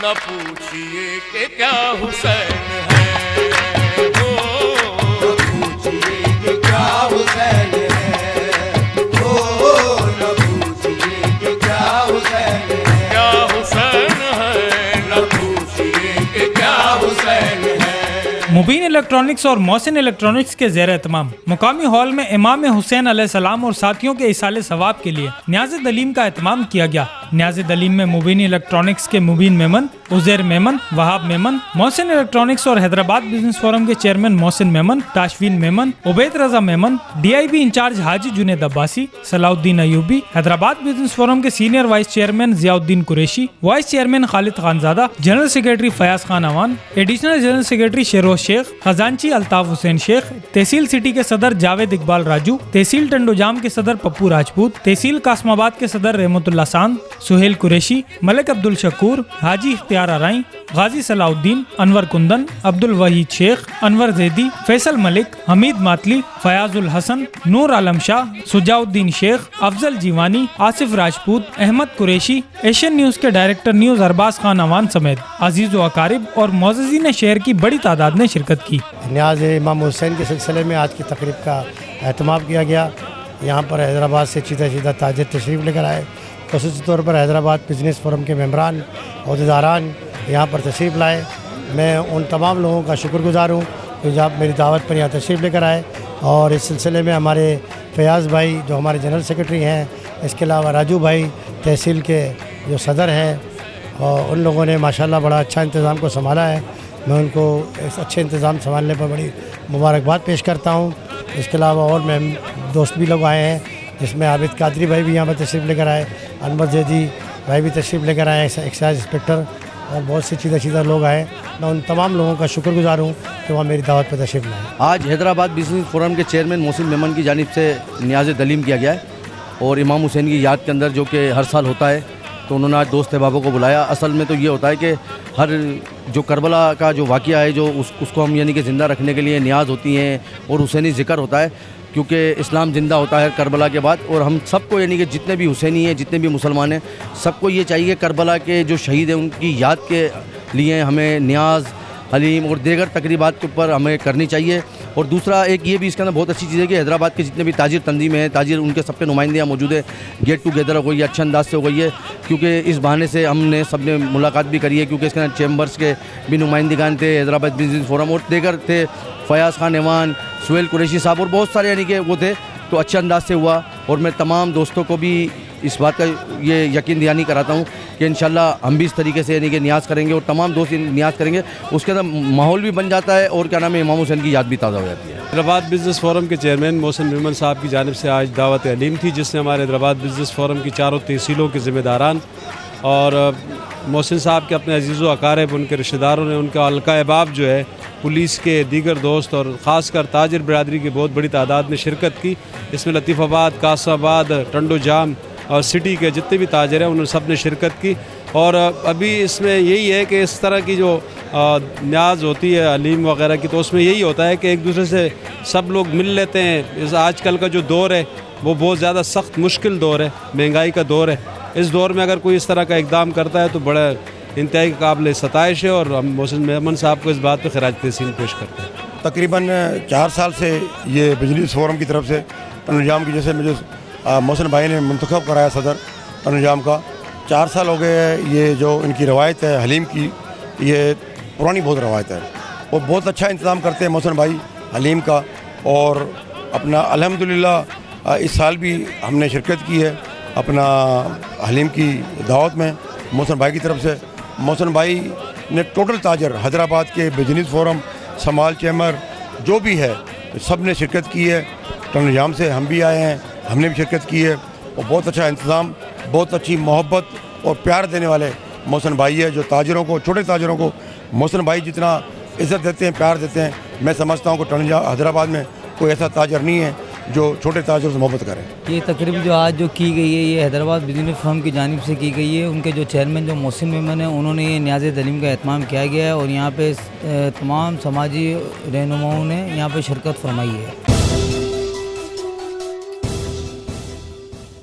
न पूछिए कि क्या हुसैन है, ओ न पूछिए कि क्या हुसैन है, ओ न पूछिए कि क्या हुसैन है, क्या हुसैन है, न पूछिए कि क्या हुसैन है। मुबीन इलेक्ट्रॉनिक्स और मोहसिन इलेक्ट्रॉनिक्स के ज़ेर एहतमाम मुकामी हॉल में इमाम हुसैन अलैहिस्सलाम और साथियों के इसाले सवाब के लिए न्याज़ दलीम का एहतमाम किया गया। न्याज़ दलीम में मुबीन इलेक्ट्रॉनिक्स के मुबीन मेमन, उज़ैर मेमन, वहाब मेमन, मोहसिन इलेक्ट्रॉनिक्स और हैदराबाद बिजनेस फोरम के chairman Mohsin Memon, Tashveen Memon, Ubaid Raza Memon, DIB incharge Haji Junaid Abbasi, Salahuddin Ayubi, Hyderabad business forum के senior vice chairman Ziauddin Qureshi, vice chairman Khalid Khanzada, general secretary Fayaz Khan Awan, additional general secretary Sheroz Shaikh, खजांची अल्ताफ हुसैन शेख, तहसील सिटी के सदर जावेद इकबाल राजू, तहसील टंडोजाम के सदर पप्पू राजपूत, तहसील कासमाबाद के सदर रहमतुल्लाह सांद, सुहेल कुरैशी, मलिक अब्दुल शकूर, हाजी इख्तियार आराई, गाजी सलाउद्दीन, अनवर कुंदन, अब्दुल वहीद शेख, अनवर जैदी, फैसल मलिक, हमीद मातली, फयाजुल हसन, नूर आलम शाह, सुजाउद्दीन शेख, अफजल जीवानी, आसिफ राजपूत, अहमद कुरैशी, एशियन न्यूज़ के डायरेक्टर न्यूज़ अरबाज खान अवान समेत अजीज़ व अकारिब और मोअज़्ज़िज़ीन शहर की बड़ी तादाद ने शिरकत की। न्याज़ इमाम हुसैन के सिलसिले में आज की तकरीब का एहतमाम किया गया। यहाँ पर हैदराबाद से चीता ताजिर तशरीफ़ लेकर आए। ख़ुसूसी तौर पर हैदराबाद बिजनेस फोरम के मेम्बरान अहदेदारान यहाँ पर तशरीफ़ लाए। मैं उन तमाम लोगों का शुक्रगुज़ार हूँ कि जो आप मेरी दावत पर यहाँ तशरीफ़ लेकर आए। और इस सिलसिले में हमारे फयाज़ भाई जो हमारे जनरल सेक्रेटरी हैं, इसके अलावा राजू भाई तहसील के जो सदर हैं, और उन लोगों ने माशाल्लाह बड़ा अच्छा इंतज़ाम को संभाला है। मैं उनको इस अच्छे इंतज़ाम संभालने पर बड़ी मुबारकबाद पेश करता हूँ। इसके अलावा और मैं दोस्त भी लोग आए हैं, जिसमें आबिद कादरी भाई भी यहाँ पर तशरीफ़ लेकर आए, अनवर जैदी भाई भी तशरीफ़ लेकर आए, एक्साइज इंस्पेक्टर, और बहुत से सीधा लोग आए। मैं उन तमाम लोगों का शुक्रगुज़ार हूँ कि वहाँ मेरी दावत पर तशरीफ़ लाए। आज हैदराबाद बिजनेस फोरम के चेयरमैन मोहसिन मेमन की जानिब से न्याज़ दलीम किया गया है और इमाम हुसैन की याद के अंदर, जो कि हर साल होता है, तो उन्होंने आज दोस्त अहबाबों को बुलाया। असल में तो ये होता है कि हर जो करबला का जो वाक़या है, जो उसको हम यानी कि ज़िंदा रखने के लिए न्याज़ होती हैं और हुसैनी ज़िक्र होता है, क्योंकि इस्लाम ज़िंदा होता है करबला के बाद। और हम सबको यानी कि जितने भी हुसैनी हैं, जितने भी मुसलमान हैं, सबको ये चाहिए करबला के जो शहीद हैं उनकी याद के लिए हमें न्याज़, हलीम और दीगर तकरीबात के ऊपर हमें करनी चाहिए। और दूसरा एक ये भी इसके अंदर बहुत अच्छी चीज़ है कि हैदराबाद के जितने भी ताजिर तंजीमें हैं, ताजिर उनके सबके नुमाइंदे यहाँ मौजूद है। गेट टुगेदर हो गई है, अच्छे अंदाज से हो गई है, क्योंकि इस बहाने से हमने सब ने मुलाकात भी करी है, क्योंकि इसके अंदर चैम्बर्स के भी नुमाइंदगान थे, हैदराबाद बिजनेस फोरम और दीगर थे, फयाज खान अवान, सुहेल कुरैशी साहब और बहुत सारे यानी कि वो थे। तो अच्छे अंदाज से हुआ और मैं तमाम दोस्तों को भी इस बात का ये यकीन दहानी कराता हूँ कि इंशाल्लाह हम भी इस तरीके से यानी कि न्याज़ करेंगे और तमाम दोस्त न्याज़ करेंगे। उसके अंदर माहौल भी बन जाता है और क्या नाम है, इमाम हुसैन की याद भी ताज़ा हो जाती है। हैदराबाद बिजनेस फोरम के चेयरमैन मोहसिन मेमन साहब की जानिब से आज दावत अलीम थी, जिसमें हमारे हैदराबाद बिजनेस फोरम की चारों तहसीलों के ज़िम्मेदारान और मोहसिन साहब के अपने अजीज़ व अकारिब, उनके रिश्तेदारों ने, उनका हल्का अहबाब जो है, पुलिस के दीगर दोस्त और ख़ासकर ताजिर बरदरी की बहुत बड़ी तादाद ने शिरकत की। इसमें लतीफ़ाबाद, कासमाबाद, टंडोजाम और सिटी के जितने भी ताजिर हैं उन्होंने सब ने शिरकत की। और अभी इसमें यही है कि इस तरह की जो न्याज़ होती है अलीम वगैरह की, तो उसमें यही होता है कि एक दूसरे से सब लोग मिल लेते हैं। इस आजकल का जो दौर है वो बहुत ज़्यादा सख्त मुश्किल दौर है, महंगाई का दौर है। इस दौर में अगर कोई इस तरह का इक़दाम करता है तो बड़ा इंतहाई काबिल सताइश है और हम मोहसिन मेमन साहब को इस बात पर खिराज तहसीन पेश करते हैं। तकरीबन 4 साल से ये बिजनेस फोरम की तरफ से टंडोजाम की, जैसे मुझे मोहसिन भाई ने मुंतखब कराया सदर टंडोजाम का, 4 साल हो गए हैं। ये जो इनकी रवायत है हलीम की, ये पुरानी बहुत रवायत है। वो बहुत अच्छा इंतज़ाम करते हैं मोहसिन भाई हलीम का। और अपना अल्हम्दुलिल्लाह इस साल भी हमने शिरकत की है अपना हलीम की दावत में मोहसिन भाई की तरफ से। मोहसिन भाई ने टोटल ताजर हैदराबाद के बिजनेस फोरम, समाल चैम्बर जो भी है, सब ने शिरकत की है। टंडोजाम से हम भी आए हैं, हमने भी शिरकत की है। और बहुत अच्छा इंतज़ाम, बहुत अच्छी मोहब्बत और प्यार देने वाले मोहसिन भाई है, जो ताजरों को, छोटे ताजरों को मोहसिन भाई जितना इज़्ज़त देते हैं, प्यार देते हैं, मैं समझता हूँ कि टंडोजाम हैदराबाद में कोई ऐसा ताजर नहीं है जो छोटे ताजरों से मोहब्बत करें। ये तकरीब जो आज जो की गई है, ये हैदराबाद बिजनेस फोरम की जानिब से की गई है। उनके जो चेयरमैन जो मोहसिन मेमन है, उन्होंने ये न्याज़ दलीम का एहतमाम किया गया है और यहाँ पे तमाम समाजी रहनुमाओं ने यहाँ पे शिरकत फरमाई है।